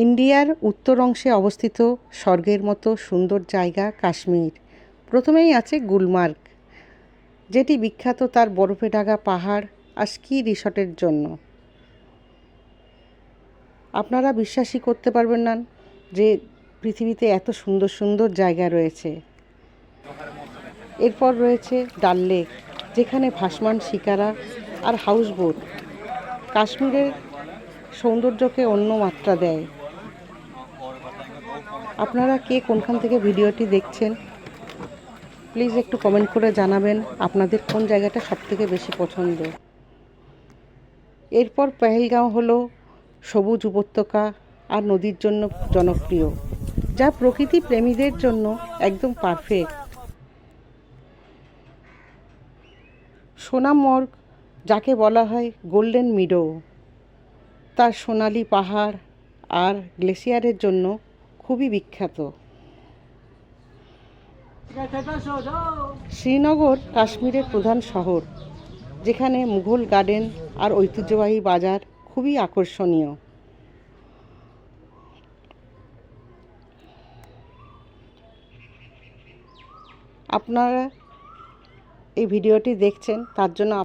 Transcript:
ইন্ডিয়ার উত্তর অংশে অবস্থিত স্বর্গের মতো সুন্দর জায়গা কাশ্মীর। প্রথমেই আছে গুলমার্গ, যেটি বিখ্যাত তার বরফে ঢাকা পাহাড় আর স্কি রিসর্টের জন্য। আপনারা বিশ্বাসই করতে পারবেন না যে পৃথিবীতে এত সুন্দর সুন্দর জায়গা রয়েছে। এরপর রয়েছে ডাল লেক, যেখানে ভাসমান শিকারা আর হাউসবোট কাশ্মীরের সৌন্দর্যকে অন্য মাত্রা দেয়। আপনারা কে কোনখান থেকে ভিডিওটি দেখছেন প্লিজ একটু কমেন্ট করে জানাবেন আপনাদের কোন জায়গাটা সবথেকে বেশি পছন্দ। এরপর পেহেলগাঁও হলো সবুজ উপত্যকা আর নদীর জন্য জনপ্রিয়, যা প্রকৃতি প্রেমীদের জন্য একদম পারফেক্ট। সোনামর্গ, যাকে বলা হয় গোল্ডেন মিডো, তার সোনালি পাহাড় আর গ্লেসিয়ারের জন্য খুবই বিখ্যাত। শ্রীনগর কাশ্মীরের প্রধান শহর, যেখানে মুঘল গার্ডেন আর ঐতিহ্যবাহী বাজার খুবই আকর্ষণীয়। আপনারা এই ভিডিওটি দেখছেন তার জন্য